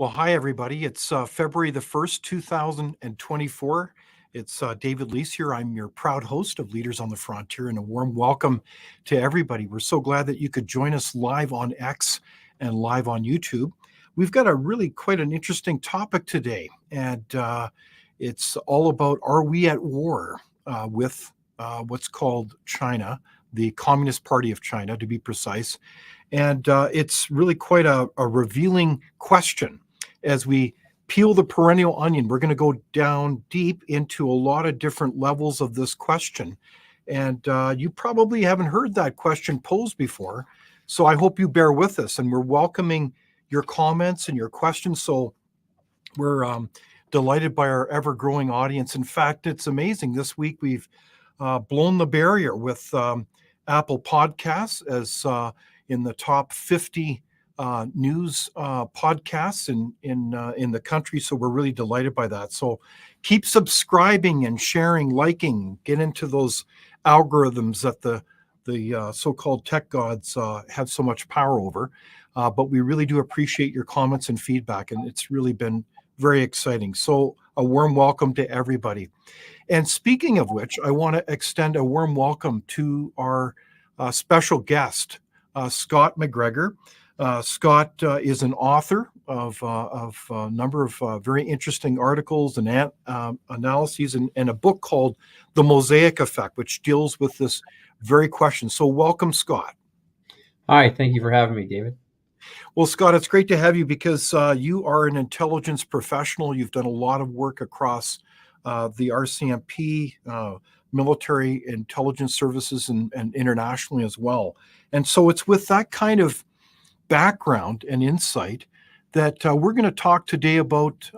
Well, hi, everybody. It's February the 1st, 2024. It's David Leis here. I'm your proud host of Leaders on the Frontier, and a warm welcome to everybody. We're so glad that you could join us live on X and live on YouTube. We've got a really quite an interesting topic today, and it's all about, are we at war with what's called China, the Communist Party of China, to be precise. And it's really quite a revealing question. As we peel the perennial onion, we're going to go down deep into a lot of different levels of this question. And you probably haven't heard that question posed before. So I hope you bear with us, and we're welcoming your comments and your questions. So we're delighted by our ever-growing audience. In fact, it's amazing. This week we've blown the barrier with Apple Podcasts as in the top 50 news podcasts in the country. So we're really delighted by that. So keep subscribing and sharing, liking, get into those algorithms that the so-called tech gods have so much power over. But we really do appreciate your comments and feedback, and it's really been very exciting. So a warm welcome to everybody. And speaking of which, I want to extend a warm welcome to our special guest, Scott McGregor. Scott is an author of a number of very interesting articles and analyses, and a book called The Mosaic Effect, which deals with this very question. So welcome, Scott. Hi, thank you for having me, David. Well, Scott, it's great to have you because you are an intelligence professional. You've done a lot of work across the RCMP, military intelligence services, and internationally as well. And so it's with that kind of background and insight that we're going to talk today about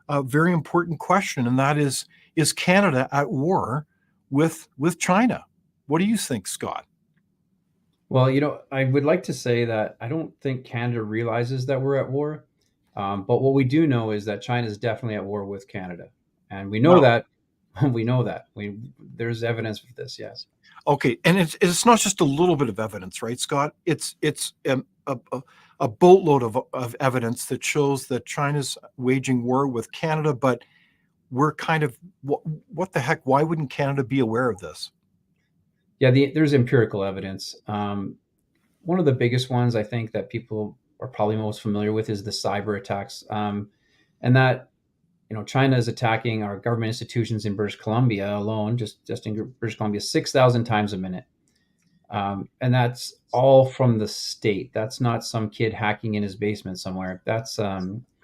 a very important question, and that is Canada at war with China? What do you think, Scott? Well, I would like to say that I don't think Canada realizes that we're at war. But what we do know is that China is definitely at war with Canada. And we know Wow. that. We know that. There's evidence for this, yes. Okay, and it's not just a little bit of evidence, right, Scott? It's a boatload of evidence that shows that China's waging war with Canada, but we're kind of, what the heck? Why wouldn't Canada be aware of this? Yeah, there's empirical evidence. One of the biggest ones I think that people are probably most familiar with is the cyber attacks. And that China is attacking our government institutions in British Columbia alone, just in British Columbia, 6,000 times a minute. And that's all from the state. That's not some kid hacking in his basement somewhere.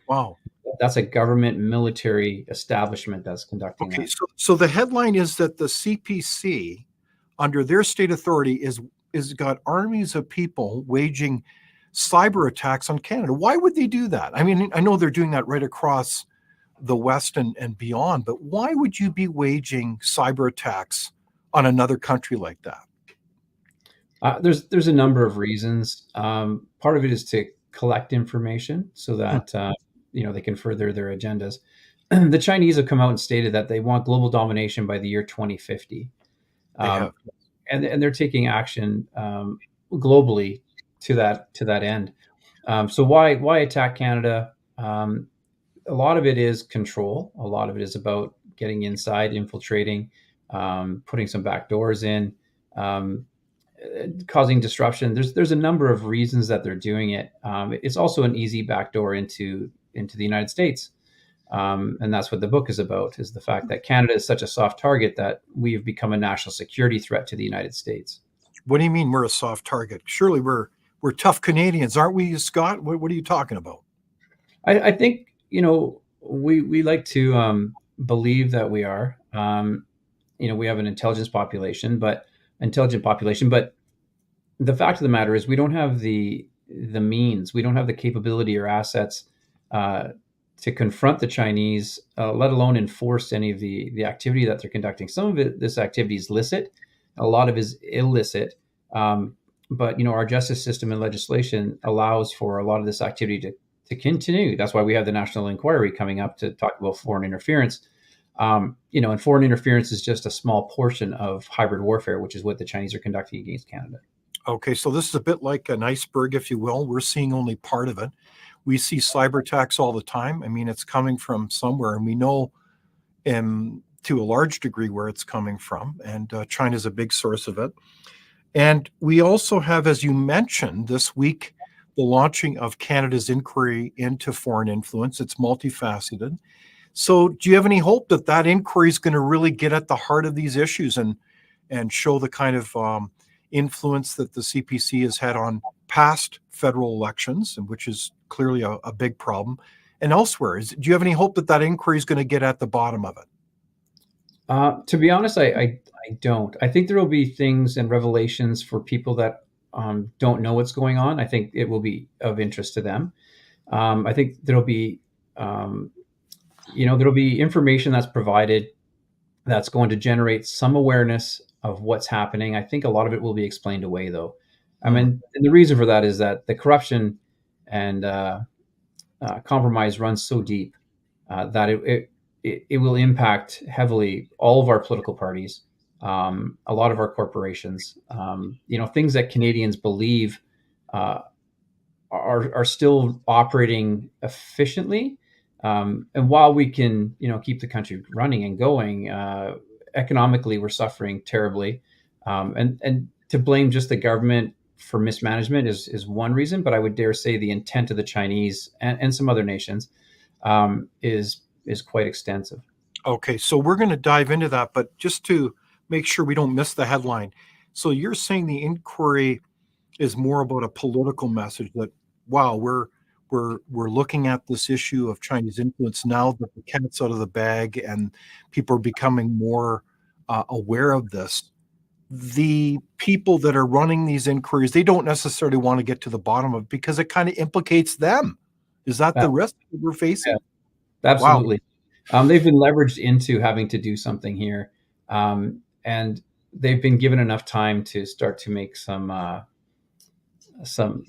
Wow. That's a government military establishment that's conducting Okay, that. so the headline is that the CPC, under their state authority, is got armies of people waging cyber attacks on Canada. Why would they do that? I mean, I know they're doing that right across the West and beyond, but why would you be waging cyber attacks on another country like that? There's a number of reasons. Part of it is to collect information so that they can further their agendas. The Chinese have come out and stated that they want global domination by the year 2050. They have. And they're taking action globally to that end. So why attack Canada? A lot of it is control. A lot of it is about getting inside, infiltrating, putting some back doors in, causing disruption. There's a number of reasons that they're doing it. It's also an easy backdoor into the United States. And that's what the book is about, is the fact that Canada is such a soft target that we've become a national security threat to the United States. What do you mean we're a soft target? Surely we're tough Canadians, aren't we, Scott? What are you talking about? I think, we like to believe that we are. We have an intelligent population, but the fact of the matter is we don't have the means, we don't have the capability or assets to confront the Chinese, let alone enforce any of the activity that they're conducting. Some of this activity is licit, a lot of it is illicit. But our justice system and legislation allows for a lot of this activity to continue. That's why we have the national inquiry coming up to talk about foreign interference. And foreign interference is just a small portion of hybrid warfare, which is what the Chinese are conducting against Canada. Okay, so this is a bit like an iceberg, if you will. We're seeing only part of it. We see cyber attacks all the time. I mean, it's coming from somewhere, and we know to a large degree where it's coming from, and China is a big source of it. And we also have, as you mentioned, this week, the launching of Canada's inquiry into foreign influence. It's multifaceted. So do you have any hope that that inquiry is going to really get at the heart of these issues and show the kind of influence that the CPC has had on past federal elections, and which is clearly a big problem, and elsewhere? Do you have any hope that that inquiry is going to get at the bottom of it? To be honest, I don't. I think there will be things and revelations for people that don't know what's going on. I think it will be of interest to them. I think there'll be, there'll be information that's provided that's going to generate some awareness of what's happening. I think a lot of it will be explained away, though. I mean, and the reason for that is that the corruption and compromise runs so deep that it will impact heavily all of our political parties, a lot of our corporations. Things that Canadians believe are still operating efficiently. And while we can, keep the country running and going, economically we're suffering terribly. And to blame just the government for mismanagement is one reason, but I would dare say the intent of the Chinese and some other nations is quite extensive. Okay, so we're going to dive into that, but just to make sure we don't miss the headline. So you're saying the inquiry is more about a political message that, wow, we're looking at this issue of Chinese influence now that the cat's out of the bag and people are becoming more aware of this. The people that are running these inquiries, they don't necessarily want to get to the bottom of it because it kind of implicates them. Is that the risk that we're facing? Yeah, absolutely. Wow. They've been leveraged into having to do something here, and they've been given enough time to start to make some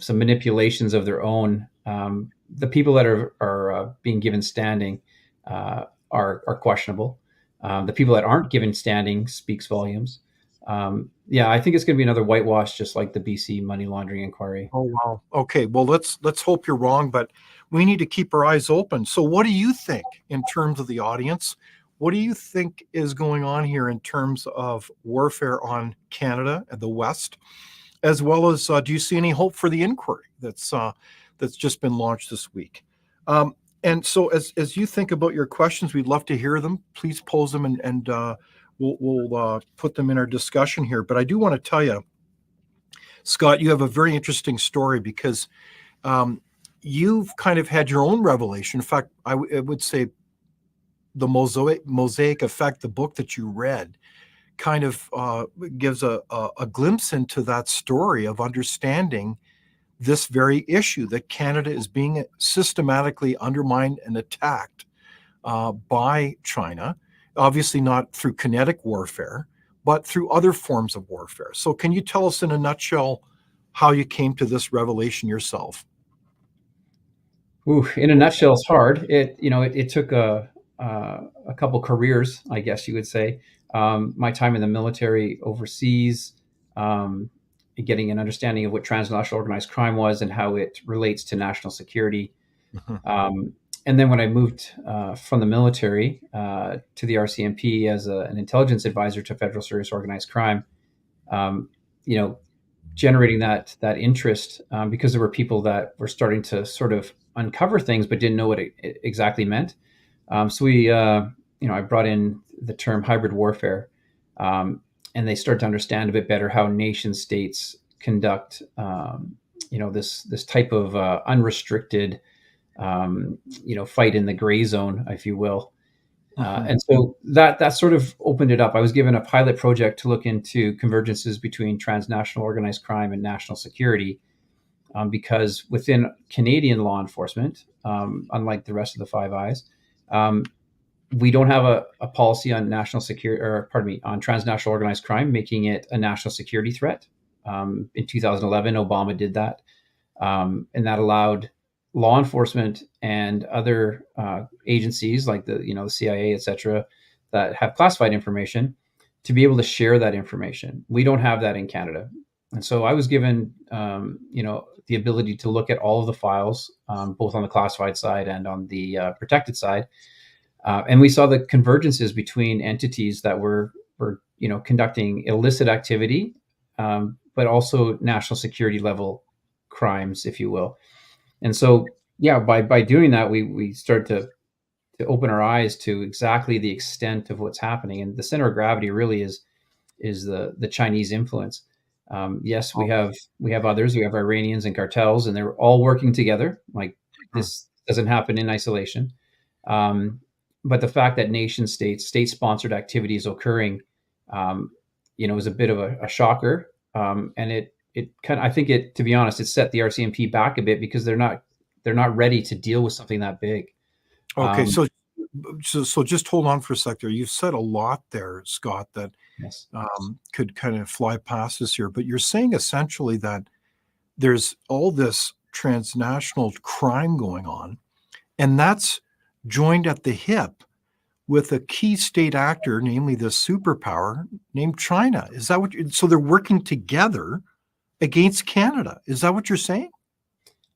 manipulations of their own. The people that are being given standing are questionable. The people that aren't given standing speaks volumes. I think it's going to be another whitewash, just like the BC money laundering inquiry. Oh wow. Okay. Well, let's hope you're wrong, but we need to keep our eyes open. So, what do you think in terms of the audience? What do you think is going on here in terms of warfare on Canada and the West, as well as do you see any hope for the inquiry that's just been launched this week? And so, as you think about your questions, we'd love to hear them. Please pose them, and we'll put them in our discussion here. But I do want to tell you, Scott, you have a very interesting story because you've kind of had your own revelation. In fact, I would say the Mosaic Effect, the book that you read, kind of gives a glimpse into that story of understanding this very issue, that Canada is being systematically undermined and attacked by China, obviously not through kinetic warfare, but through other forms of warfare. So can you tell us in a nutshell how you came to this revelation yourself? Ooh, in a nutshell, it's hard. It took a couple careers, I guess you would say. My time in the military overseas, getting an understanding of what transnational organized crime was and how it relates to national security. And then when I moved from the military to the RCMP as an intelligence advisor to federal serious organized crime, generating that interest because there were people that were starting to sort of uncover things but didn't know what it exactly meant. I brought in the term hybrid warfare, and they start to understand a bit better how nation states conduct, this type of unrestricted, fight in the gray zone, if you will. And so that sort of opened it up. I was given a pilot project to look into convergences between transnational organized crime and national security, because within Canadian law enforcement, unlike the rest of the Five Eyes, we don't have a policy on national security, on transnational organized crime, making it a national security threat. In 2011, Obama did that, and that allowed law enforcement and other agencies like the CIA, et cetera, that have classified information to be able to share that information. We don't have that in Canada. And so I was given, the ability to look at all of the files, both on the classified side and on the protected side. And we saw the convergences between entities that were conducting illicit activity, but also national security level crimes, if you will. And so, yeah, by doing that, we start to open our eyes to exactly the extent of what's happening. And the center of gravity really is the Chinese influence. Yes, we have others. We have Iranians and cartels, and they're all working together. Like, this doesn't happen in isolation. But the fact that nation states, state-sponsored activity is occurring, is a bit of a shocker. And it kind of, I think to be honest, it set the RCMP back a bit because they're not ready to deal with something that big. Okay, so just hold on for a sec there. You've said a lot there, Scott, that Yes. could kind of fly past us here. But you're saying essentially that there's all this transnational crime going on, and that's joined at the hip with a key state actor, namely the superpower named China. Is that so they're working together against Canada? Is that what you're saying?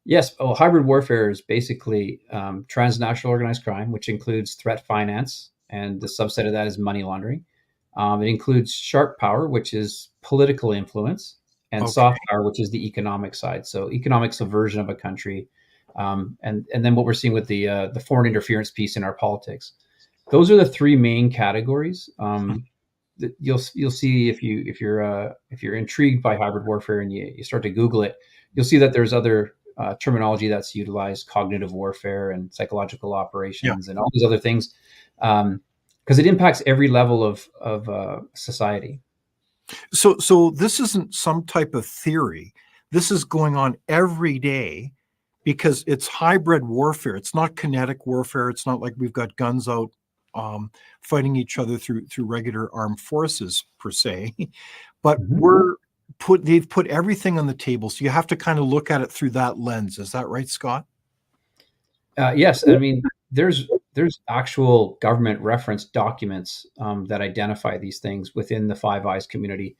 Yes. Well, hybrid warfare is basically transnational organized crime, which includes threat finance, and the subset of that is money laundering. It includes sharp power, which is political influence, and Okay. soft power, which is the economic side. So economic subversion of a country, and then what we're seeing with the foreign interference piece in our politics. Those are the three main categories. That you'll see if you're intrigued by hybrid warfare and you start to Google it, you'll see that there's other terminology that's utilized: cognitive warfare and psychological operations, and all these other things, because it impacts every level of society. So this isn't some type of theory. This is going on every day because it's hybrid warfare. It's not kinetic warfare. It's not like we've got guns out fighting each other through regular armed forces per se, but they've put everything on the table. So you have to kind of look at it through that lens. Is that right, Scott? Yes, I mean there's actual government reference documents that identify these things within the Five Eyes community.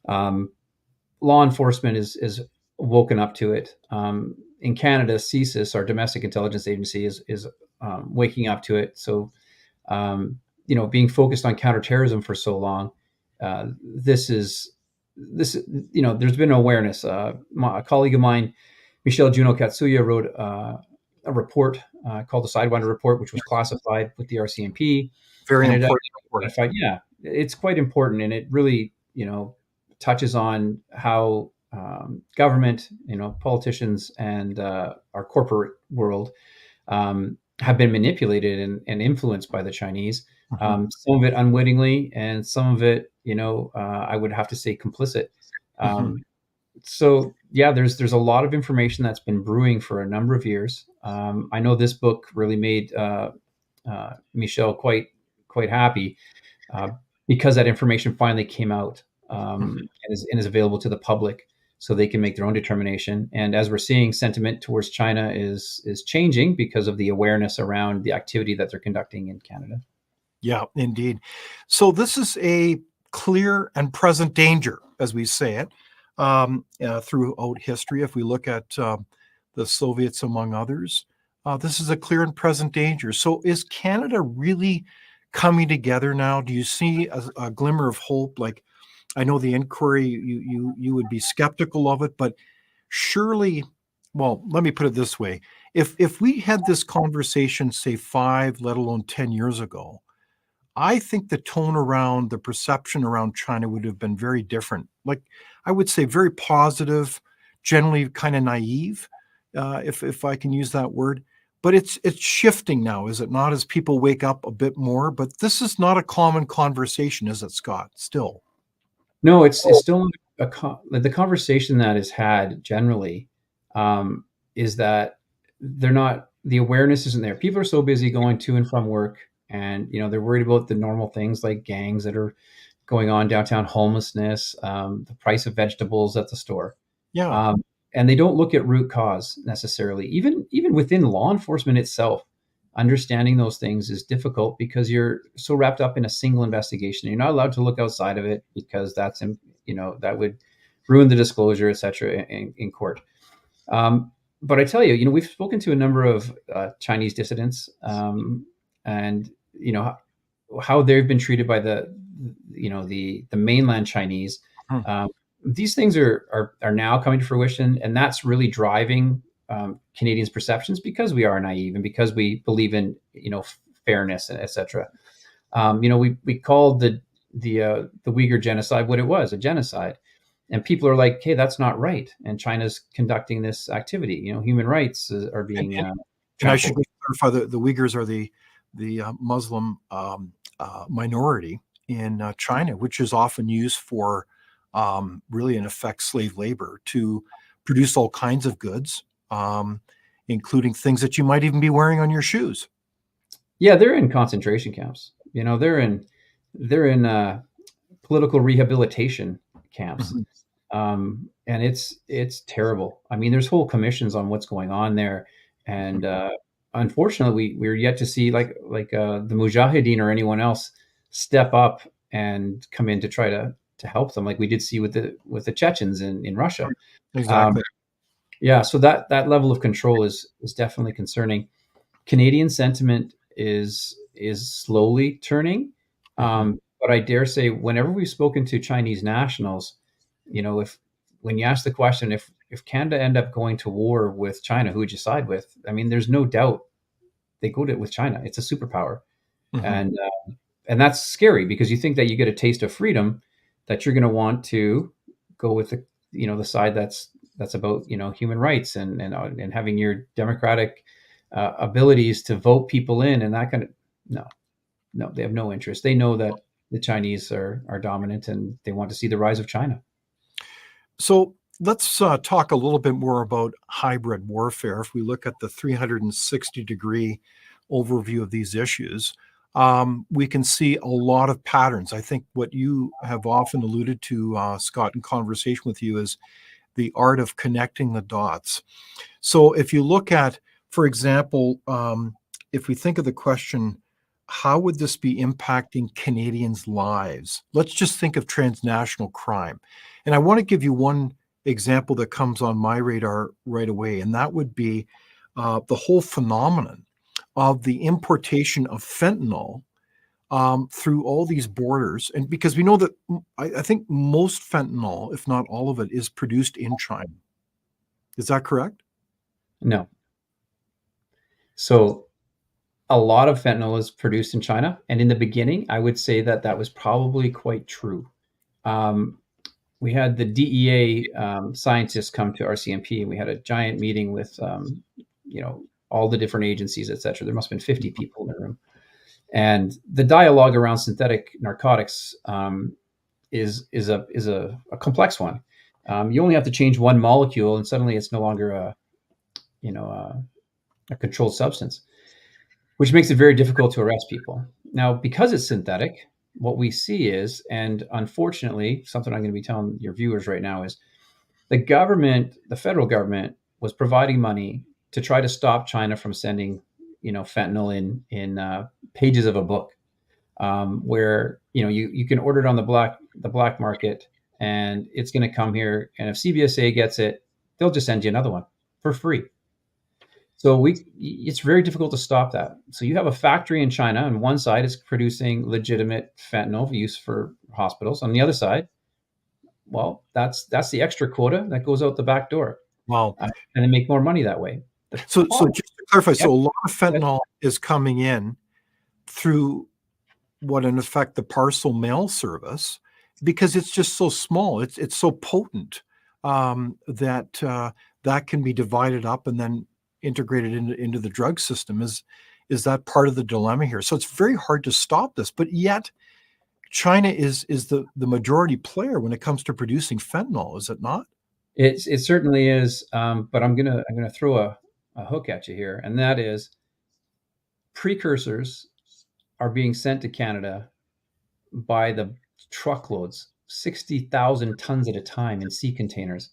Law enforcement is woken up to it. In Canada, CSIS, our domestic intelligence agency, is waking up to it. So, being focused on counterterrorism for so long, there's been awareness. A colleague of mine, Michelle Juno Katsuya, wrote a report called the Sidewinder Report, which was classified with the RCMP. Very and important. Yeah, it's quite important, and it really touches on how government, politicians, and our corporate world have been manipulated and influenced by the Chinese. Some of it unwittingly, and some of it, I would have to say, complicit. So yeah, there's a lot of information that's been brewing for a number of years. I know this book really made Michelle quite happy because that information finally came out and is available to the public, so they can make their own determination. And as we're seeing, sentiment towards China is changing because of the awareness around the activity that they're conducting in Canada. Yeah, indeed. So this is a clear and present danger, as we say it, throughout history. If we look at the Soviets, among others, this is a clear and present danger. So is Canada really coming together now? Do you see a glimmer of hope? Like, I know the inquiry, you would be skeptical of it, but surely, well, let me put it this way. If we had this conversation, say 5, let alone 10 years ago, I think the tone around the perception around China would have been very different. Like, I would say very positive, generally kind of naive, if I can use that word. But it's shifting now, is it not? As people wake up a bit more. But this is not a common conversation, is it, Scott? Still. No, it's still the conversation that is had generally is that the awareness isn't there. People are so busy going to and from work, and they're worried about the normal things like gangs that are going on downtown, homelessness, the price of vegetables at the store. Yeah. And they don't look at root cause necessarily. Even within law enforcement itself, understanding those things is difficult because you're so wrapped up in a single investigation. You're not allowed to look outside of it because that would ruin the disclosure, et cetera, in court. But I tell you, we've spoken to a number of Chinese dissidents, and how they've been treated by the mainland Chinese. Hmm. Um, these things are now coming to fruition, and that's really driving Canadians' perceptions because we are naive and because we believe in fairness, etc. We called the Uyghur genocide what it was, a genocide, and people are like, "Hey, that's not right." And China's conducting this activity. Human rights are And, being and, and I should trampled. just clarify the Uyghurs are the Muslim minority in China, which is often used for really, in effect, slave labor to produce all kinds of goods, including things that you might even be wearing on your shoes. Yeah, they're in concentration camps. They're in political rehabilitation camps, Mhm. and it's terrible. I mean, there's whole commissions on what's going on there, Mhm. and unfortunately, we're yet to see the Mujahideen or anyone else step up and come in to try to help them, like we did see with the Chechens in Russia. Um, Exactly. yeah, so that level of control is definitely concerning. Canadian sentiment is slowly turning, Mhm. but I dare say, whenever we've spoken to Chinese nationals, if when you ask the question, if Canada end up going to war with China, who would you side with? I mean, there's no doubt they go to with China. It's a superpower, Mhm. and that's scary because you think that you get a taste of freedom, that you're going to want to go with the side that's about human rights and having your democratic abilities to vote people in and that kind of. No, they have no interest. They know that the Chinese are dominant and they want to see the rise of China. So let's talk a little bit more about hybrid warfare. If we look at the 360-degree overview of these issues, we can see a lot of patterns. I think what you have often alluded to, Scott, in conversation with you is the art of connecting the dots. So if you look at, for example, if we think of the question, how would this be impacting Canadians' lives? Let's just think of transnational crime. And I want to give you one example that comes on my radar right away, and that would be the whole phenomenon of the importation of fentanyl through all these borders. And because we know that I think most fentanyl, if not all of it, is produced in China. Is that correct? No. So a lot of fentanyl is produced in China. And in the beginning, I would say that was probably quite true. Um, we had the DEA scientists come to RCMP, and we had a giant meeting with, all the different agencies, et cetera. There must have been 50 people in the room. And the dialogue around synthetic narcotics is a complex one. You only have to change one molecule, and suddenly it's no longer you know a controlled substance, which makes it very difficult to arrest people. Now, because it's synthetic, what we see is, and unfortunately, something I'm going to be telling your viewers right now is the federal government was providing money to try to stop China from sending, fentanyl in pages of a book, where you can order it on the black market, and it's going to come here, and if CBSA gets it, they'll just send you another one for free. So it's very difficult to stop that. So you have a factory in China, on one side is producing legitimate fentanyl for use for hospitals. On the other side, well, that's the extra quota that goes out the back door, Wow. and they make more money that way. The So problem, just to clarify, yep, so a lot of fentanyl is coming in through what in effect the parcel mail service because it's just so small. It's so potent that that can be divided up and then integrated into the drug system. Is that part of the dilemma here? So it's very hard to stop this, but yet China is the majority player when it comes to producing fentanyl, is it not? it certainly is. But I'm gonna throw a hook at you here, and that is precursors are being sent to Canada by the truckloads, 60,000 tons at a time in sea containers.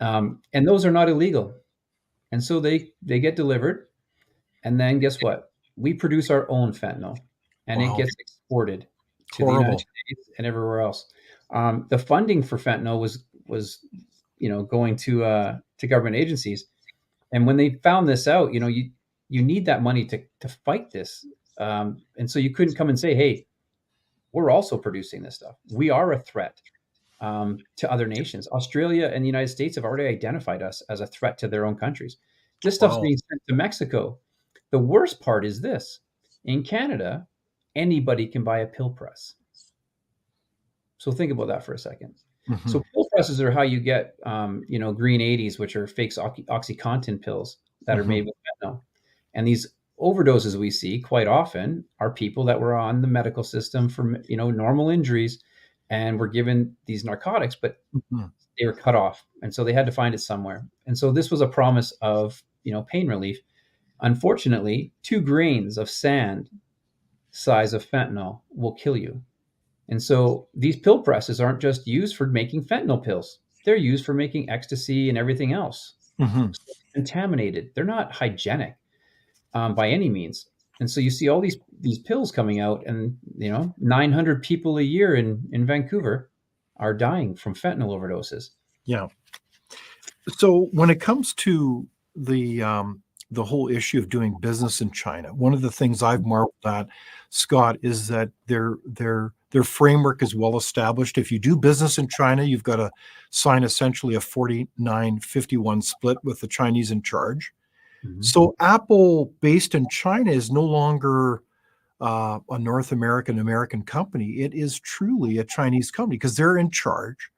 And those are not illegal. And so they get delivered. And then guess what? We produce our own fentanyl, and it Wow, gets exported to the United horrible. States and everywhere else. The funding for fentanyl was going to government agencies. And when they found this out, you need that money to fight this. And so you couldn't come and say, hey, we're also producing this stuff. We are a threat to other nations. Australia and the United States have already identified us as a threat to their own countries. This stuff's Wow. being sent to Mexico. The worst part is this: in Canada, anybody can buy a pill press. So think about that for a second. Hmm. So pill presses are how you get, green 80s, which are fake OxyContin pills that are Hmm. made with fentanyl. And these overdoses we see quite often are people that were on the medical system for, normal injuries and were given these narcotics, but Hmm. they were cut off. And so they had to find it somewhere. And so this was a promise of, pain relief. Unfortunately, 2 grains of sand size of fentanyl will kill you. And so these pill presses aren't just used for making fentanyl pills. They're used for making ecstasy and everything else. Hmm. So they're contaminated. They're not hygienic by any means. And so you see all these pills coming out, and 900 people a year in Vancouver are dying from fentanyl overdoses. Yeah. So when it comes to the whole issue of doing business in China, one of the things I've marveled at, Scott, is that their framework is well established. If you do business in China, you've got to sign essentially a 49-51 split with the Chinese in charge. Mhm. So Apple, based in China, is no longer a North American company. It is truly a Chinese company because they're in charge.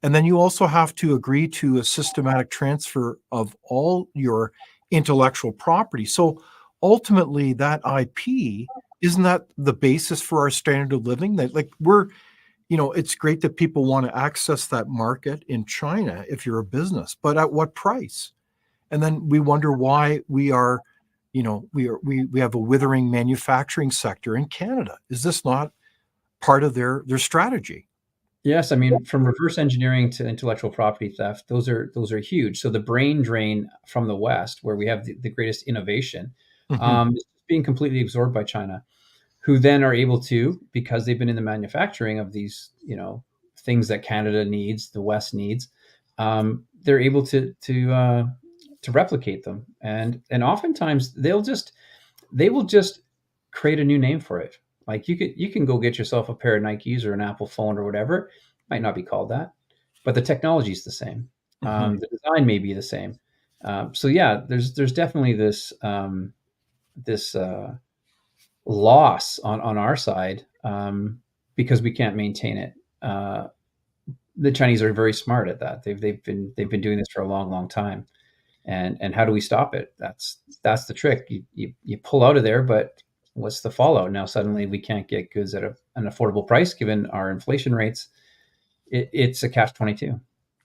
And then you also have to agree to a systematic transfer of all your intellectual property. So ultimately, that IP, isn't that the basis for our standard of living? That like it's great that people want to access that market in China if you're a business, but at what price? And then we wonder why we have a withering manufacturing sector in Canada. Is this not part of their strategy? Yes, I mean, from reverse engineering to intellectual property theft, those are huge. So the brain drain from the West, where we have the greatest innovation, Hmm. is being completely absorbed by China, who then are able to, because they've been in the manufacturing of these, things that Canada needs, the West needs, they're able to replicate them, and oftentimes they will just create a new name for it. Like you can go get yourself a pair of Nikes or an Apple phone or whatever. Might not be called that, but the technology is the same. Hmm. The design may be the same. So yeah, there's definitely this loss on our side, because we can't maintain it. The Chinese are very smart at that. They've been doing this for a long time. And how do we stop it? That's the trick. You pull out of there, but what's the fallout? Now suddenly we can't get goods at an affordable price given our inflation rates. It's a catch-22.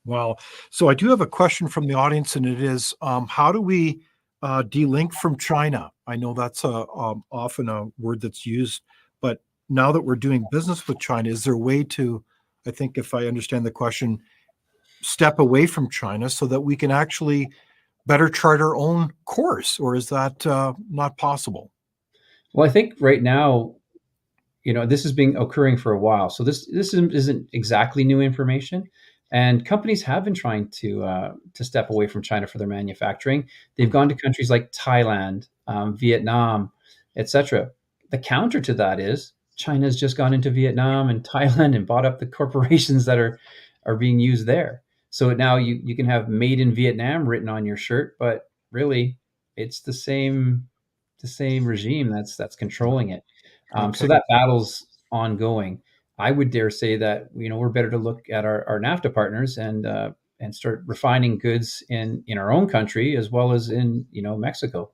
Well, so I do have a question from the audience, and it is, how do we delink from China? I know that's often a word that's used, but now that we're doing business with China, is there a way to, I think if I understand the question, step away from China so that we can actually better chart our own course, or is that not possible? Well, I think right now, this has been occurring for a while. So this isn't exactly new information, and companies have been trying to step away from China for their manufacturing. They've Mhm. gone to countries like Thailand, Vietnam, etc. The counter to that is China's just gone into Vietnam and Thailand and bought up the corporations that are being used there. So now you can have "Made in Vietnam" written on your shirt, but really it's the same regime that's controlling it. So Okay. that battle's ongoing. I would dare say that we're better to look at our NAFTA partners and start refining goods in our own country as well as in Mexico.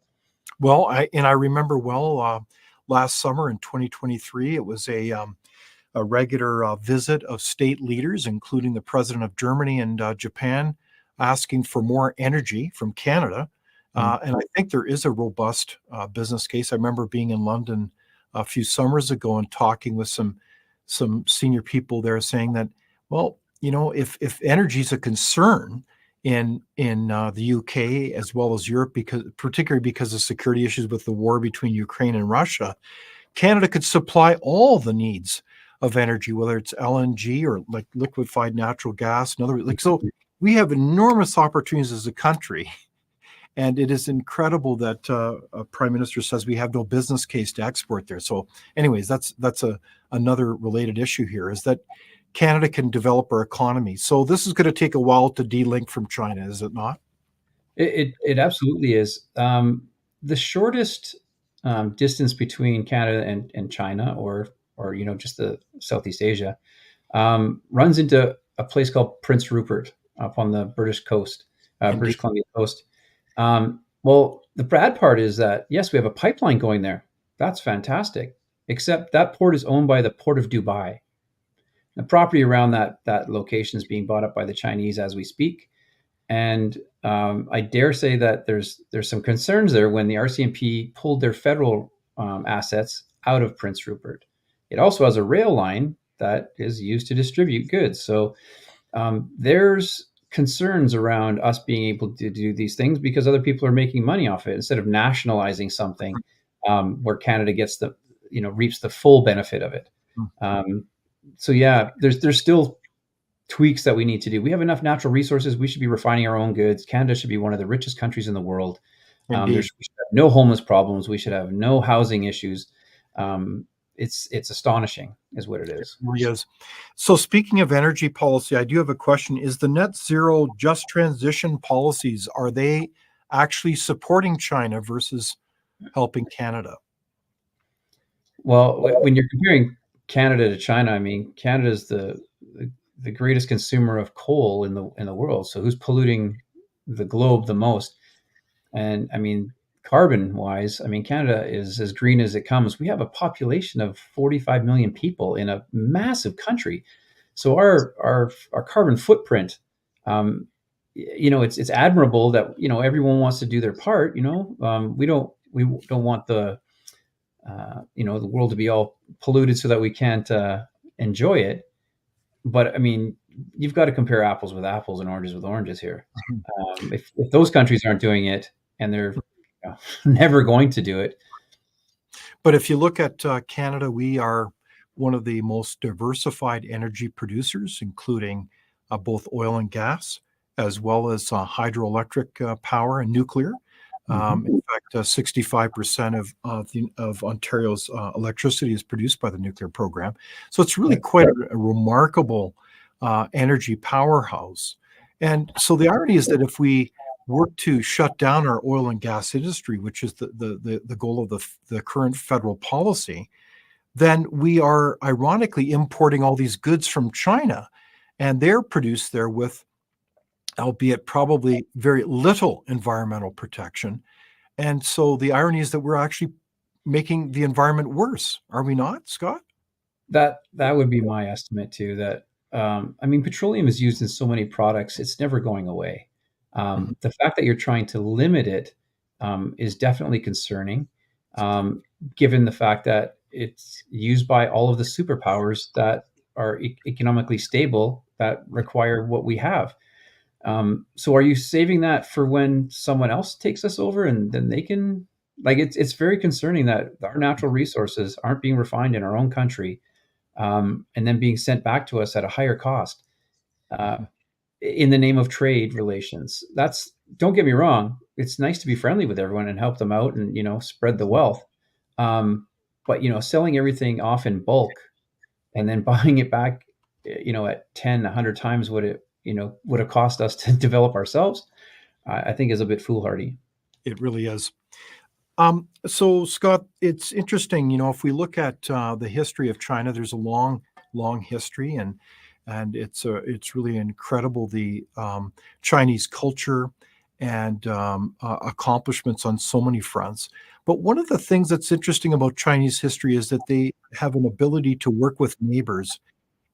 Well, I remember well, last summer in 2023, it was a regular visit of state leaders, including the president of Germany and Japan, asking for more energy from Canada. Mm. And I think there is a robust business case. I remember being in London a few summers ago and talking with some senior people there, saying that, well, if energy is a concern in the UK as well as Europe, because particularly because of security issues with the war between Ukraine and Russia, Canada could supply all the needs of energy, whether it's LNG or like liquefied natural gas and other like so. we have enormous opportunities as a country. And it is incredible that a prime minister says we have no business case to export there. So, anyways, that's another related issue here, is that Canada can develop our economy. So this is going to take a while to delink from China, is it not? It absolutely is. The shortest distance between Canada and China, or just the Southeast Asia, runs into a place called Prince Rupert up on the British coast, British Indeed. Columbia coast. Well, the bad part is that, yes, we have a pipeline going there. That's fantastic. Except that port is owned by the Port of Dubai. The property around that location is being bought up by the Chinese as we speak. And I dare say that there's some concerns there when the RCMP pulled their federal assets out of Prince Rupert. It also has a rail line that is used to distribute goods. So there's concerns around us being able to do these things because other people are making money off it instead of nationalizing something where Canada gets reaps the full benefit of it. So yeah, there's still tweaks that we need to do. We have enough natural resources. We should be refining our own goods. Canada should be one of the richest countries in the world. Indeed. We should have no homeless problems. We should have no housing issues. It's astonishing, is what it is. It really is. So speaking of energy policy, I do have a question. Is the net zero just transition policies, are they actually supporting China versus helping Canada? Well, when you're comparing Canada to China, I mean, Canada is the greatest consumer of coal in the world. So who's polluting the globe the most? And I mean, carbon wise, I mean, Canada is as green as it comes. We have a population of 45 million people in a massive country. So our carbon footprint, it's admirable that, everyone wants to do their part. We don't want the world to be all polluted so that we can't enjoy it. But I mean, you've got to compare apples with apples and oranges with oranges here. If those countries aren't doing it, and they're never going to do it. But if you look at Canada, we are one of the most diversified energy producers, including both oil and gas, as well as hydroelectric power and nuclear. In fact, 65% of Ontario's electricity is produced by the nuclear program. So it's really quite a remarkable energy powerhouse. And so the irony is that if we work to shut down our oil and gas industry, which is the goal of the current federal policy, then we are ironically importing all these goods from China, and they're produced there with, albeit probably very little environmental protection. And so the irony is that we're actually making the environment worse. Are we not, Scott? That would be my estimate too. That I mean, petroleum is used in so many products; it's never going away. The fact that you're trying to limit it is definitely concerning, given the fact that it's used by all of the superpowers that are economically stable that require what we have. So are you saving that for when someone else takes us over and then they can, it's very concerning that our natural resources aren't being refined in our own country, and then being sent back to us at a higher cost, in the name of trade relations. Don't get me wrong. It's nice to be friendly with everyone and help them out and, spread the wealth. But, selling everything off in bulk and then buying it back, at 10, 100 times what it, would have cost us to develop ourselves, I think is a bit foolhardy. It really is. So Scott, it's interesting, if we look at the history of China, there's a long, long history, and it's really incredible, the Chinese culture and accomplishments on so many fronts. But one of the things that's interesting about Chinese history is that they have an ability to work with neighbors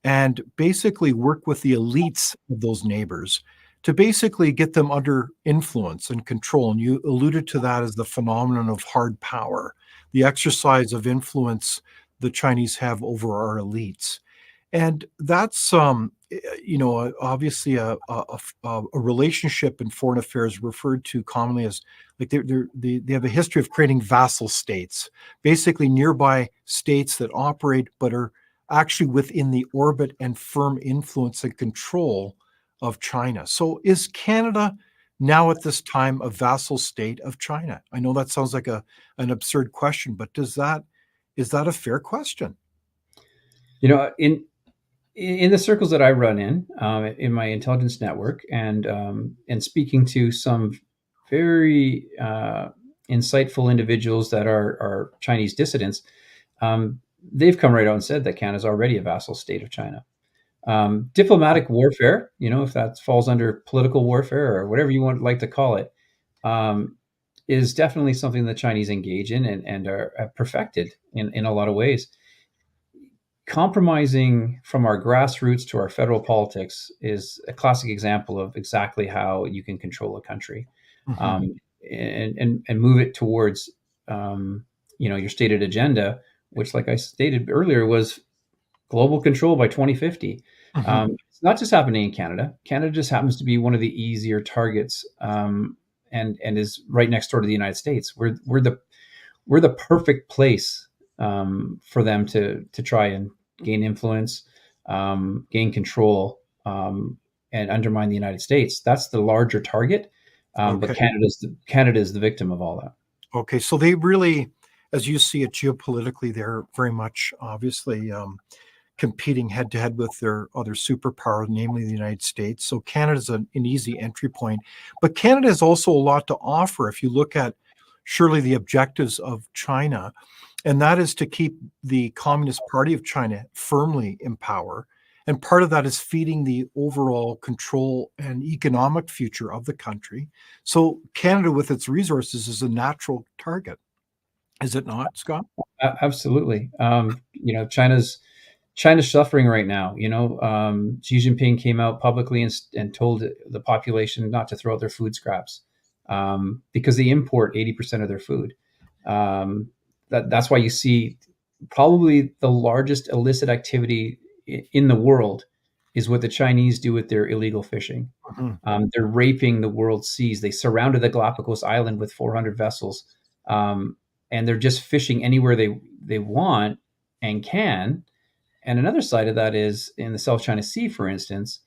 and basically work with the elites of those neighbors to basically get them under influence and control. And you alluded to that as the phenomenon of hard power, the exercise of influence the Chinese have over our elites. And that's, obviously a relationship in foreign affairs referred to commonly as, like, they have a history of creating vassal states, basically nearby states that operate but are actually within the orbit and firm influence and control of China. So is Canada now at this time a vassal state of China? I know that sounds like an absurd question, but is that a fair question? You know, in the circles that I run in my intelligence network, and speaking to some very insightful individuals that are Chinese dissidents, they've come right out and said that Canada is already a vassal state of China. Diplomatic warfare, if that falls under political warfare or whatever you want like to call it, um, is definitely something the Chinese engage in and are perfected in a lot of ways. Compromising from our grassroots to our federal politics is a classic example of exactly how you can control a country, Mhm, um, and move it towards your stated agenda, which, like I stated earlier, was global control by 2050. mhm. It's not just happening in Canada. Canada just happens to be one of the easier targets, and is right next door to the United States. We're the perfect place for them to try and gain influence, gain control, and undermine the United States. That's the larger target, but Okay. Canada is the victim of all that. Okay. So they really, as you see it geopolitically, they're very much obviously competing head to head with their other superpower, namely the United States. So Canada's an easy entry point. But Canada has also a lot to offer if you look at surely the objectives of China, and that is to keep the Communist Party of China firmly in power. And part of that is feeding the overall control and economic future of the country. So Canada, with its resources, is a natural target. Is it not, Scott? Absolutely. China's suffering right now. Xi Jinping came out publicly and told the population not to throw out their food scraps, because they import 80% of their food. That's why you see probably the largest illicit activity in the world is what the Chinese do with their illegal fishing. Mhm. They're raping the world's seas. They surrounded the Galapagos Island with 400 vessels, and they're just fishing anywhere they want and can. And another side of that is in the South China Sea, for instance,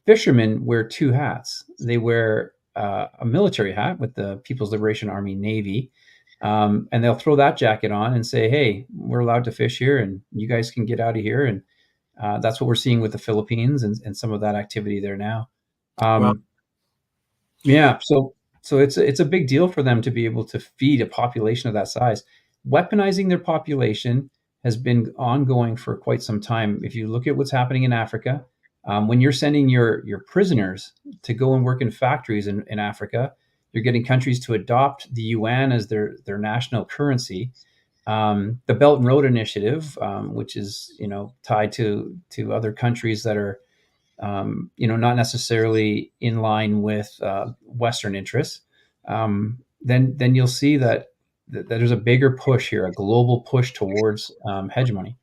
fishermen wear two hats. They wear a military hat with the People's Liberation Army Navy, and they'll throw that jacket on and say, "Hey, we're allowed to fish here, and you guys can get out of here." And that's what we're seeing with the Philippines and some of that activity there now. Well, Um, yeah, so it's a big deal for them to be able to feed a population of that size. Weaponizing their population has been ongoing for quite some time. If you look at what's happening in Africa, when you're sending your prisoners to go and work in factories in Africa, you're getting countries to adopt the yuan as their national currency. The Belt and Road Initiative, which is tied to other countries that are not necessarily in line with Western interests, then you'll see that there's a bigger push here, a global push towards hegemony.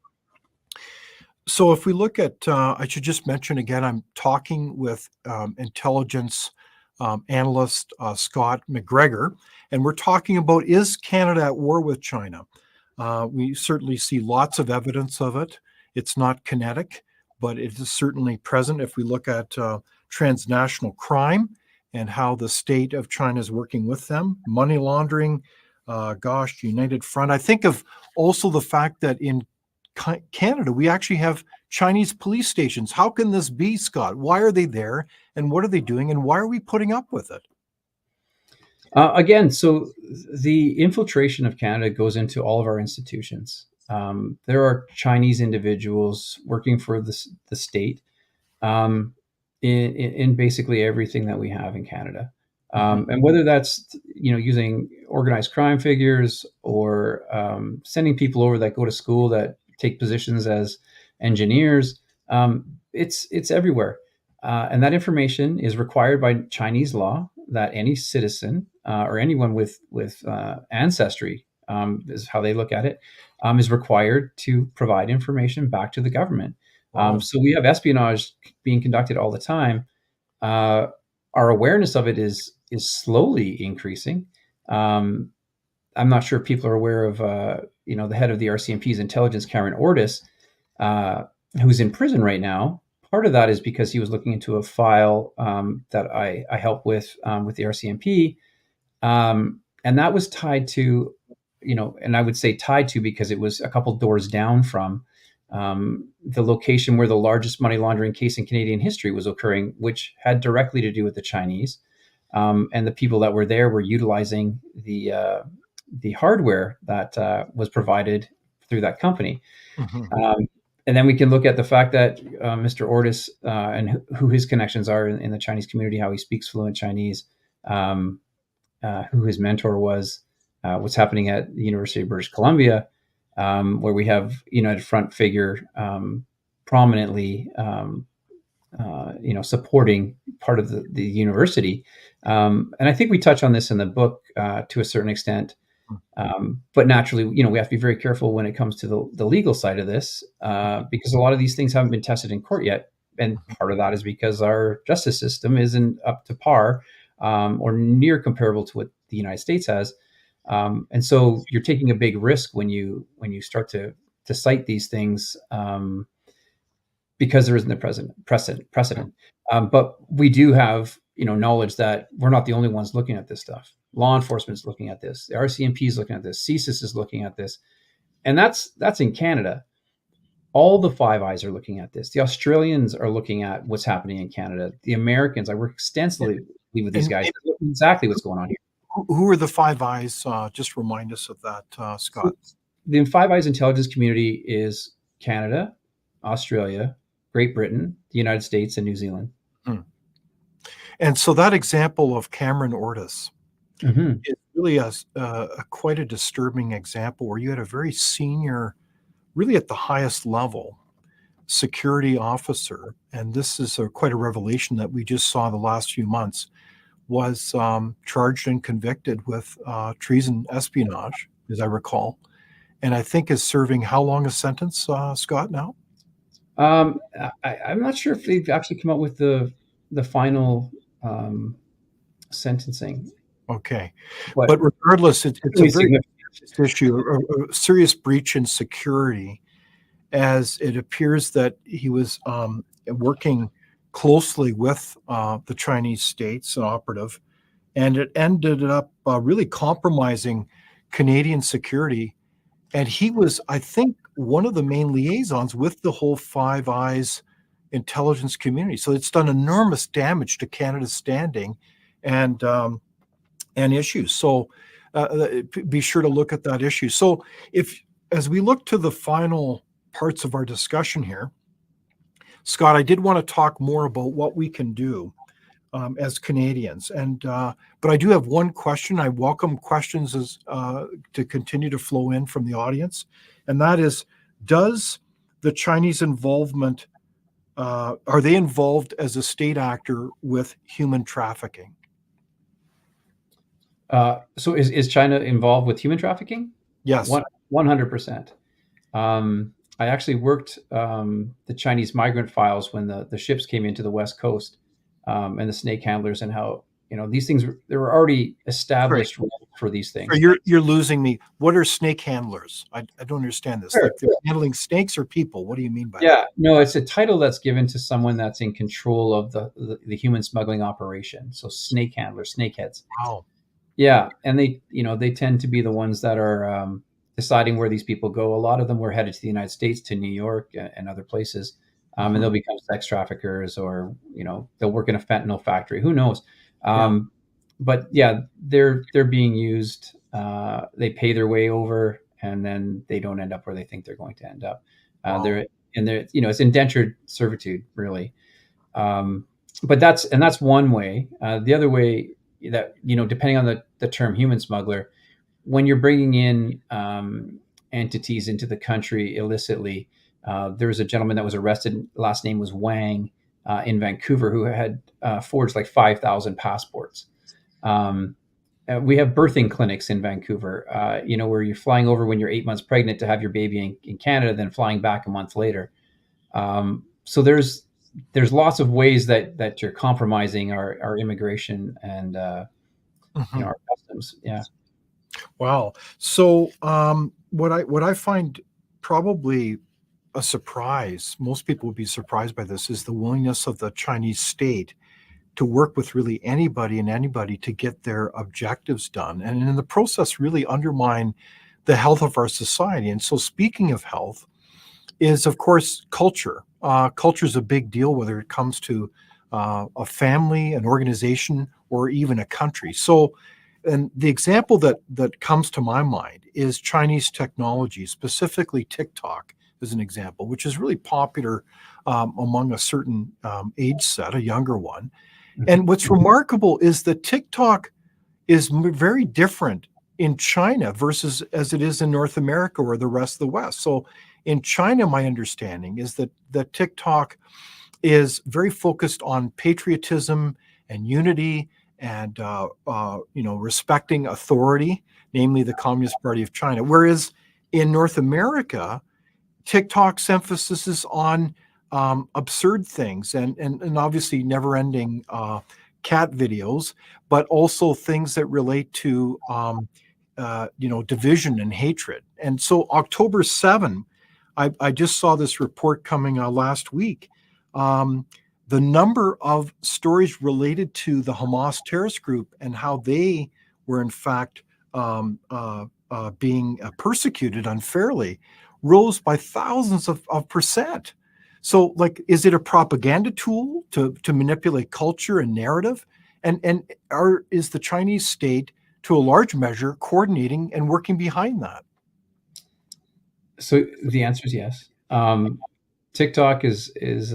so if we look at, I should just mention again, I'm talking with intelligence analyst Scott McGregor, and we're talking about, is Canada at war with China? We certainly see lots of evidence of it. It's not kinetic, but it is certainly present if we look at transnational crime and how the state of China is working with them, money laundering, United Front. I think of also the fact that in Canada, we actually have Chinese police stations. How can this be, Scott? Why are they there? And what are they doing? And why are we putting up with it? Again, so the infiltration of Canada goes into all of our institutions. There are Chinese individuals working for the state, um, in basically everything that we have in Canada. Mhm. And whether that's using organized crime figures or sending people over that go to school that take positions as engineers, it's everywhere. And that information is required by Chinese law that any citizen or anyone with ancestry, is how they look at it, is required to provide information back to the government. Wow. So we have espionage being conducted all the time. Uh, our awareness of it is slowly increasing. Um, I'm not sure if people are aware of the head of the RCMP's intelligence, Karen Ordis, uh, who's in prison right now, part of that is because he was looking into a file that I helped with the RCMP, and that was tied to, and I would say tied to because it was a couple doors down from the location where the largest money laundering case in Canadian history was occurring, which had directly to do with the Chinese. And the people that were there were utilizing the hardware that was provided through that company. Mm-hmm. And then we can look at the fact that Mr. Ortis and who his connections are in the Chinese community, how he speaks fluent Chinese, who his mentor was, what's happening at the University of British Columbia, where we have United Front figure prominently, supporting part of the university. And I think we touch on this in the book to a certain extent. But naturally, we have to be very careful when it comes to the legal side of this, because a lot of these things haven't been tested in court yet. And part of that is because our justice system isn't up to par or near comparable to what the United States has. And so you're taking a big risk when you start to cite these things because there isn't a precedent. But we do have knowledge that we're not the only ones looking at this stuff. Law enforcement is looking at this. The RCMP is looking at this. CSIS is looking at this, and that's in Canada. All the Five Eyes are looking at this. The Australians are looking at what's happening in Canada. The Americans, I work extensively with these guys. Exactly what's going on here. Who are the Five Eyes? Just remind us of that, Scott. So the Five Eyes intelligence community is Canada, Australia, Great Britain, the United States, and New Zealand. And so that example of Cameron Ortis Mm-hmm. is really quite a disturbing example where you had a very senior, really at the highest level, security officer, and this is quite a revelation that we just saw the last few months, was charged and convicted with treason espionage, as I recall, and I think is serving how long a sentence, Scott, now? I'm not sure if they've actually come up with the final sentencing. Okay, but regardless, it's a very serious issue, a serious breach in security, as it appears that he was working closely with the Chinese state's operative, and it ended up really compromising Canadian security. And he was, I think, one of the main liaisons with the whole Five Eyes intelligence community. So it's done enormous damage to Canada's standing and issues. So be sure to look at that issue. So as we look to the final parts of our discussion here, Scott, I did want to talk more about what we can do as Canadians. But I do have one question. I welcome questions to continue to flow in from the audience. And that is, does the Chinese involvement, are they involved as a state actor with human trafficking? So is China involved with human trafficking? Yes. 100%. I actually worked the Chinese migrant files when the ships came into the West Coast, and the snake handlers, and how these things there were already established rules for these things. You're losing me. What are snake handlers? I don't understand this. Sure. Like they're handling snakes or people? What do you mean by that? Yeah, no, it's a title that's given to someone that's in control of the human smuggling operation. So snake handlers, snakeheads. Wow. Yeah, and they tend to be the ones that are deciding where these people go. A lot of them were headed to the United States, to New York and other places, and they'll become sex traffickers, or they'll work in a fentanyl factory. Who knows? But yeah, they're being used. They pay their way over, and then they don't end up where they think they're going to end up. Wow. They're it's indentured servitude, really. But that's one way. The other way that depending on the term human smuggler, when you're bringing in entities into the country illicitly, there was a gentleman that was arrested. Last name was Wang in Vancouver, who had forged like 5,000 passports. We have birthing clinics in Vancouver, where you're flying over when you're 8 months pregnant to have your baby in Canada, then flying back a month later. So there's lots of ways that you're compromising our immigration and our customs. Yeah. Wow. So what I find probably a surprise, most people would be surprised by this, is the willingness of the Chinese state to work with really anybody and anybody to get their objectives done, and in the process really undermine the health of our society. And so, speaking of health, is of course culture. Culture is a big deal, whether it comes to a family, an organization, or even a country. So, and the example that comes to my mind is Chinese technology, specifically TikTok, as an example, which is really popular among a certain age set, a younger one. And what's remarkable is that TikTok is very different in China versus as it is in North America or the rest of the West. So in China, my understanding is that TikTok is very focused on patriotism and unity and respecting authority, namely the Communist Party of China. Whereas in North America, TikTok's emphasis is on absurd things and obviously never-ending cat videos, but also things that relate to division and hatred. And so October 7, I just saw this report coming last week. The number of stories related to the Hamas terrorist group and how they were in fact being persecuted unfairly rose by thousands of percent. So, like, is it a propaganda tool to manipulate culture and narrative? And is the Chinese state, to a large measure, coordinating and working behind that? So the answer is yes. TikTok is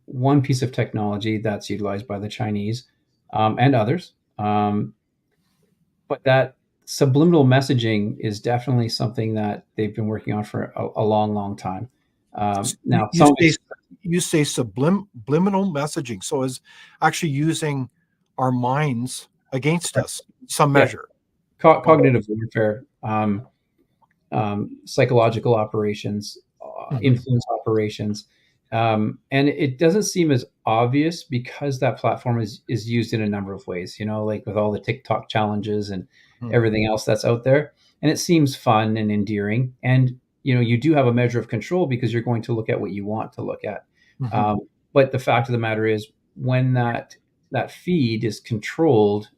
one piece of technology that's utilized by the Chinese and others, but that subliminal messaging is definitely something that they've been working on for a long, long time. Now, You say subliminal messaging, so is actually using our minds against us, some measure. Cognitive warfare, psychological operations, influence operations. And it doesn't seem as obvious because that platform is used in a number of ways, like with all the TikTok challenges and everything else that's out there. And it seems fun and endearing. And, you do have a measure of control because you're going to look at what you want to look at. But the fact of the matter is, when that feed is controlled,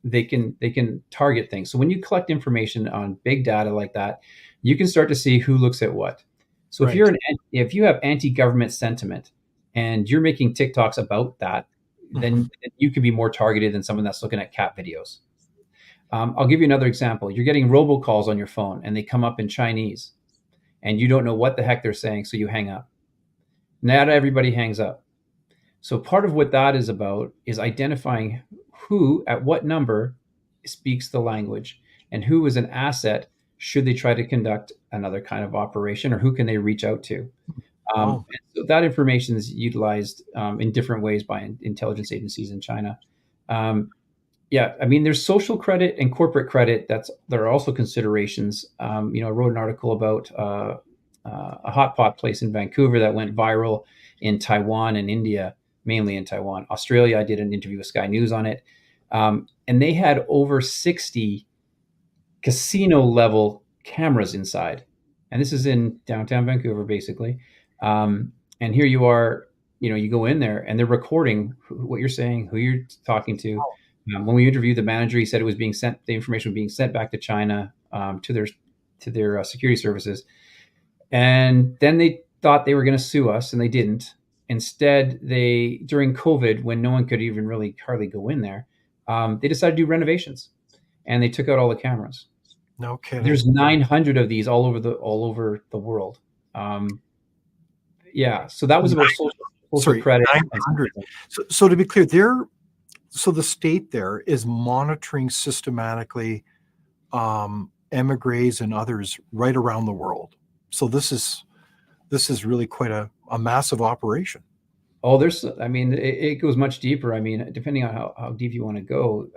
they can target things. So when you collect information on big data like that, you can start to see who looks at what. So Right. if you have anti-government sentiment and you're making TikToks about that, then you can be more targeted than someone that's looking at cat videos. I'll give you another example. You're getting robocalls on your phone and they come up in Chinese and you don't know what the heck they're saying, so you hang up. Not everybody hangs up. So part of what that is about is identifying who at what number speaks the language and who is an asset should they try to conduct another kind of operation, or who can they reach out to. So that information is utilized in different ways by intelligence agencies in China. There's social credit and corporate credit. There are also considerations. I wrote an article about a hot pot place in Vancouver that went viral in Taiwan and India, mainly in Taiwan. Australia, I did an interview with Sky News on it. And they had over 60 casino level cameras inside. And this is in downtown Vancouver, basically. And here you are, you go in there and they're recording what you're saying, who you're talking to. When we interviewed the manager, he said the information was being sent back to China to their security services. And then they thought they were going to sue us, and they didn't. Instead, during COVID, when no one could even really hardly go in there, they decided to do renovations, and they took out all the cameras. No kidding. There's 900 of these all over the world. So that was about social credit. 900. So to be clear, the state there is monitoring systematically emigres and others right around the world. So this is really quite a massive operation. Oh, it goes much deeper. Depending on how deep you want to go.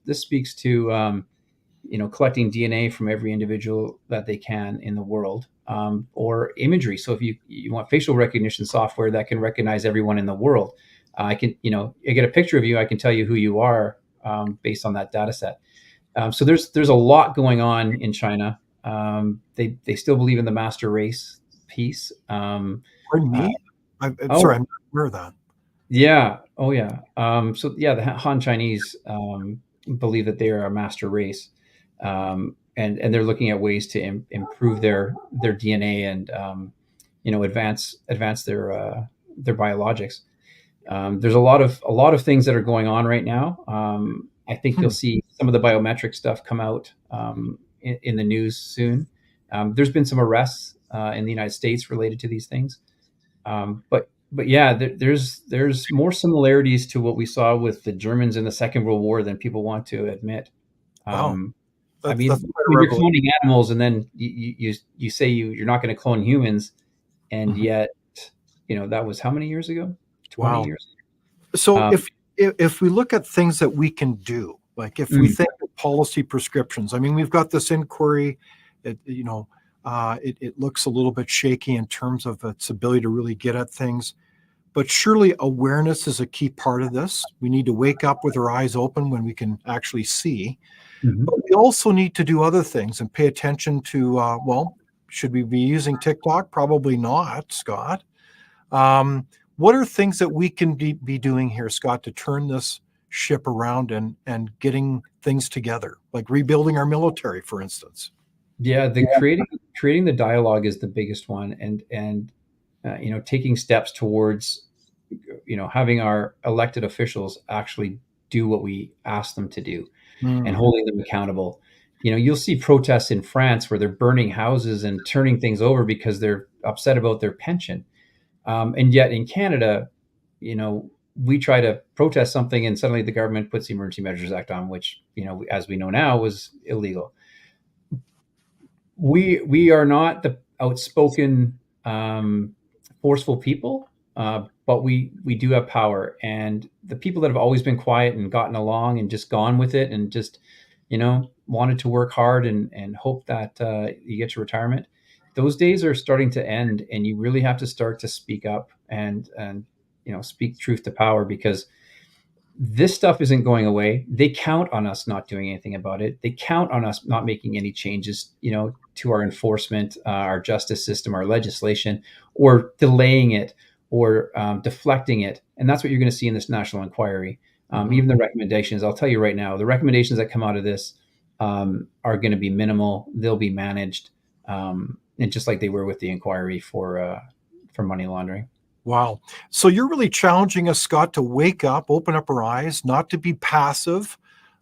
This speaks to, collecting DNA from every individual that they can in the world, or imagery. So if you want facial recognition software that can recognize everyone in the world, I get a picture of you. I can tell you who you are based on that data set. So there's a lot going on in China. They still believe in the master race. peace. Pardon Uh, me? I'm sorry, oh, I'm not aware of that. yeah. Oh, yeah. So yeah, the Han Chinese believe that they are a master race, and they're looking at ways to improve their DNA and advance their biologics. There's a lot of things that are going on right now. I think you'll Hmm. see some of the biometric stuff come out in the news soon. There's been some arrests in the United States related to these things. But yeah, there's more similarities to what we saw with the Germans in the Second World War than people want to admit. Wow, Um, I that's mean, quite a when you're revelation. cloning animals and then you say you're not going to clone humans, and Mhm. yet that was how many years ago? 20 Wow. years. So Um, if we look at things that we can do, like if we mm, think of policy prescriptions, I mean, we've got this inquiry. It looks a little bit shaky in terms of its ability to really get at things. But surely awareness is a key part of this. We need to wake up with our eyes open when we can actually see. mhm. But we also need to do other things and pay attention to, well, should we be using TikTok? Probably not, Scott. Um, what are things that we can be doing here, Scott, to turn this ship around and getting things together, like rebuilding our military, for instance? Yeah, the creating the dialogue is the biggest one, and taking steps towards having our elected officials actually do what we ask them to do and Mm, holding them accountable. You'll see protests in France where they're burning houses and turning things over because they're upset about their pension. And yet in Canada, we try to protest something and suddenly the government puts the Emergency Measures Act on, which, as we know now, was illegal. We are not the outspoken, forceful people, but we do have power, and the people that have always been quiet and gotten along and just gone with it and just wanted to work hard and hope that you get to retirement. Those days are starting to end, and you really have to start to speak up and speak truth to power, because this stuff isn't going away. They count on us not doing anything about it. They count on us not making any changes, to our enforcement, our justice system, our legislation, or delaying it or deflecting it. And that's what you're going to see in this national inquiry. mhm. Even the recommendations, I'll tell you right now, the recommendations that come out of this are going to be minimal. They'll be managed, and just like they were with the inquiry for money laundering. Wow. So you're really challenging us, Scott, to wake up, open up our eyes, not to be passive,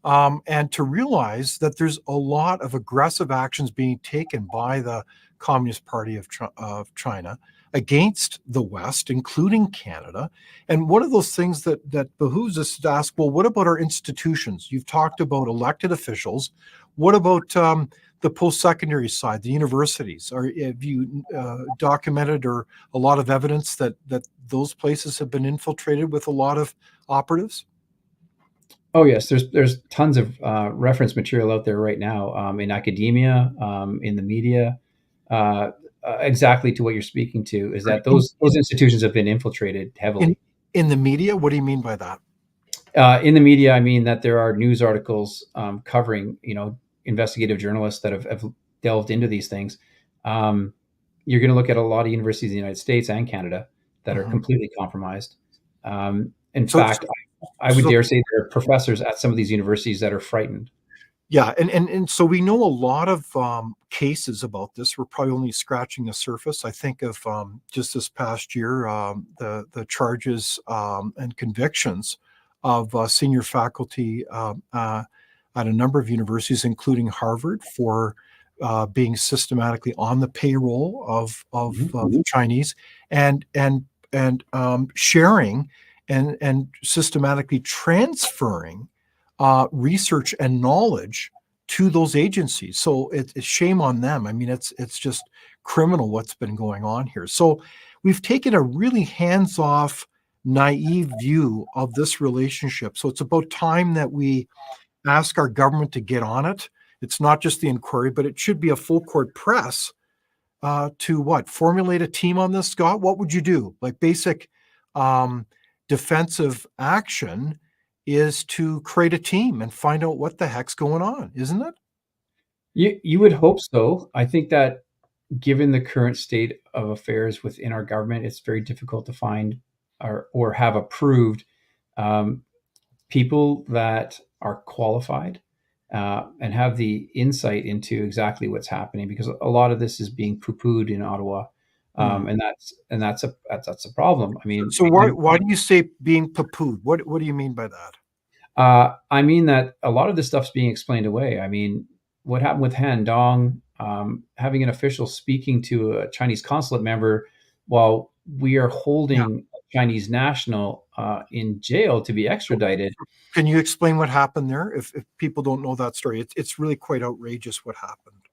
and to realize that there's a lot of aggressive actions being taken by the Communist Party of China against the West, including Canada. And one of those things that behooves us to ask, well, what about our institutions? You've talked about elected officials. What about the post-secondary side, the universities? Have you documented or a lot of evidence that those places have been infiltrated with a lot of operatives? Oh yes, there's tons of reference material out there right now, in academia, in the media. Exactly to what you're speaking to is that In those institutions have been infiltrated in heavily. in the media, what do you mean by that? In the media, I mean that there are news articles covering, investigative journalists that have delved into these things. Um, you're going to look at a lot of universities in the United States and Canada that are Mhm. completely compromised. In So, fact, I would so dare say there are professors at some of these universities that are frightened. yeah, and so we know a lot of cases about this. We're probably only scratching the surface. I think of just this past year, the charges and convictions of senior faculty at a number of universities, including Harvard, for being systematically on the payroll of the Chinese and sharing and systematically transferring research and knowledge to those agencies. So it's shame on them. I mean, it's just criminal what's been going on here. So we've taken a really hands-off, naive view of this relationship. So it's about time that we ask our government to get on it. It's not just the inquiry, but it should be a full court press to what? Formulate a team on this, Scott? What would you do? Like basic um, defensive action is to create a team and find out what the heck's going on, isn't it? You would hope so. I think that given the current state of affairs within our government, it's very difficult to find or have approved um, people that are qualified and have the insight into exactly what's happening, because a lot of this is being poo-pooed in Ottawa, and that's a problem. I mean, So why do you say being poo-pooed? What do you mean by that? I mean that a lot of this stuff's being explained away. I mean, what happened with Han Dong, having an official speaking to a Chinese consulate member while we are Yeah. holding a Chinese national in jail to be extradited. Can you explain what happened there? If people don't know that story, it's really quite outrageous what happened.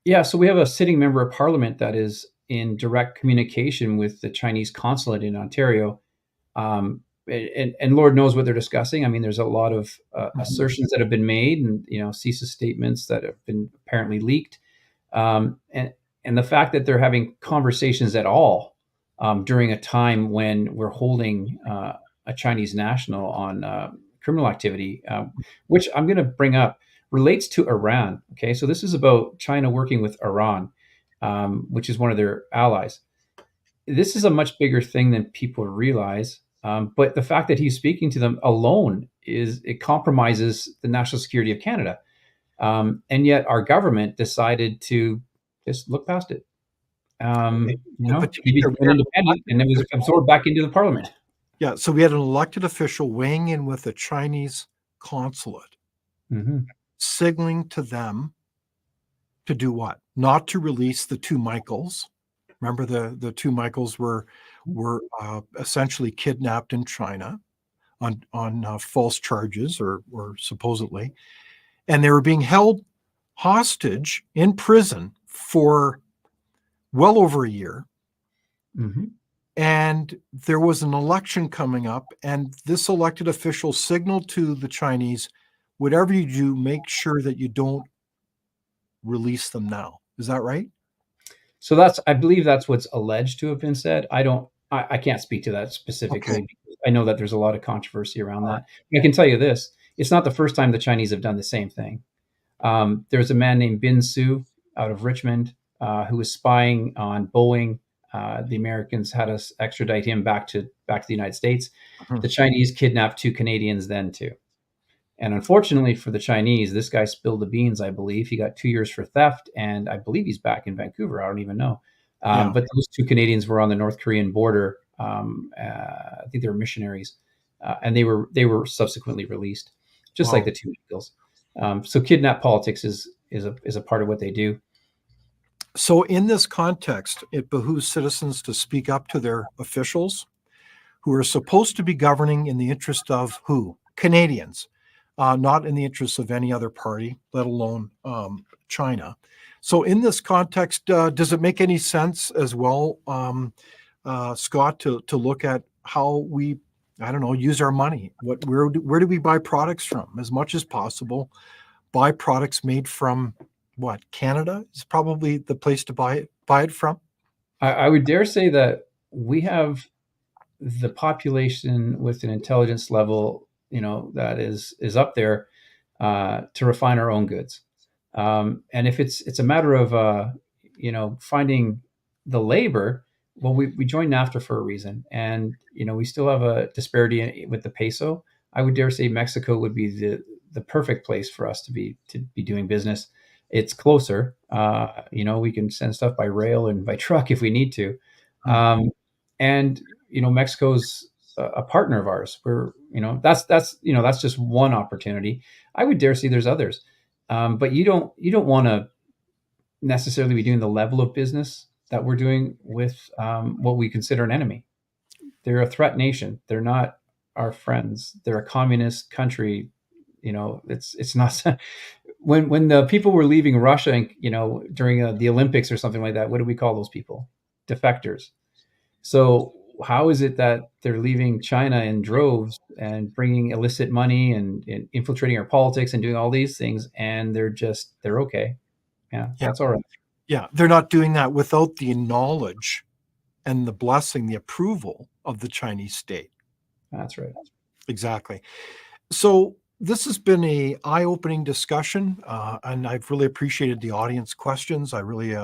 Yeah, so we have a sitting member of parliament that is in direct communication with the Chinese consulate in Ontario. And Lord knows what they're discussing. I mean, there's a lot of assertions that have been made, and CISA statements that have been apparently leaked, and the fact that they're having conversations at all during a time when we're holding a Chinese national on criminal activity, which I'm going to bring up, relates to Iran. Okay, so this is about China working with Iran, which is one of their allies. This is a much bigger thing than people realize. But the fact that he's speaking to them alone it compromises the national security of Canada. And yet our government decided to just look past it. But to be Maybe clear, an independent, and it was absorbed back into the parliament. yeah, so we had an elected official weighing in with a Chinese consulate, signaling to them to do what? Not to release the two Michaels. Remember, the two Michaels were essentially kidnapped in China on false charges, or supposedly, and they were being held hostage in prison for well over a year. And there was an election coming up, and this elected official signaled to the Chinese, whatever you do, make sure that you don't release them now. Is that right? So I believe that's what's alleged to have been said. I can't speak to that specifically. Okay. I know that there's a lot of controversy around that. I can tell you this: it's not the first time the Chinese have done the same thing. There's a man named Bin Su out of Richmond who was spying on Boeing. The Americans had us extradite him back to the United States. The Chinese kidnapped two Canadians then too. And unfortunately for the Chinese, this guy spilled the beans, I believe. He got 2 years for theft, and I believe he's back in Vancouver. I don't even know. But those two Canadians were on the North Korean border. I think they were missionaries, and they were subsequently released, just like the two Eagles. So kidnap politics is a part of what they do. So in this context, it behooves citizens to speak up to their officials who are supposed to be governing in the interest of who? Canadians, not in the interest of any other party, let alone China. So in this context, does it make any sense as well, Scott, to look at how we, I don't know, use our money? Where do we buy products from? As much as possible, buy products made from what? Canada is probably the place to buy it from. I would dare say that we have the population with an intelligence level, that is up there to refine our own goods. And if it's a matter of finding the labor, well, we joined NAFTA for a reason, and we still have a disparity with the peso. I would dare say Mexico would be the perfect place for us to be doing business. It's closer. We can send stuff by rail and by truck if we need to. And Mexico's a partner of ours. That's just one opportunity. I would dare say there's others, but you don't want to necessarily be doing the level of business that we're doing with what we consider an enemy. They're a threat nation. They're not our friends. They're a communist country. It's not. When the people were leaving Russia, during the Olympics or something like that, what do we call those people? Defectors. So how is it that they're leaving China in droves and bringing illicit money and infiltrating our politics and doing all these things, and they're okay? Yeah, that's all right. Yeah, they're not doing that without the knowledge and the blessing, the approval of the Chinese state. That's right. Exactly. So this has been a eye-opening discussion, and I've really appreciated the audience questions. I really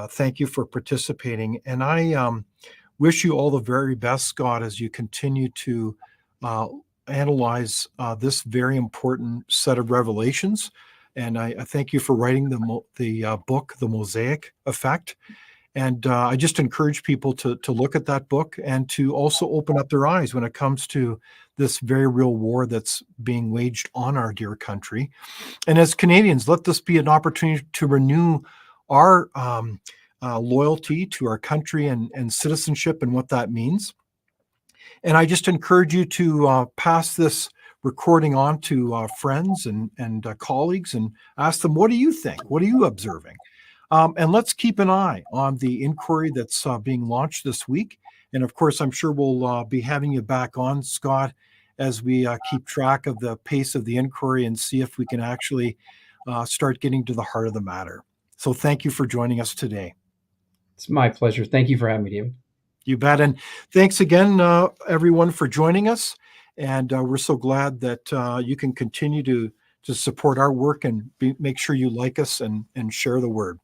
Thank you for participating. And I wish you all the very best, Scott, as you continue to uh, analyze this very important set of revelations. And I thank you for writing the book, The Mosaic Effect. And I just encourage people to look at that book and to also open up their eyes when it comes to this very real war that's being waged on our dear country. And as Canadians, let this be an opportunity to renew our loyalty to our country and citizenship and what that means. And I just encourage you to pass this recording on to friends and colleagues and ask them, what do you think? What are you observing? And let's keep an eye on the inquiry that's being launched this week. And of course, I'm sure we'll be having you back on, Scott, as we keep track of the pace of the inquiry and see if we can actually start getting to the heart of the matter. So thank you for joining us today. It's my pleasure. Thank you for having me, David. You bet. And thanks again, everyone, for joining us. And we're so glad that you can continue to support our work and make sure you like us and share the word.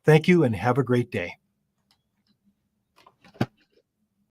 Thank you and have a great day.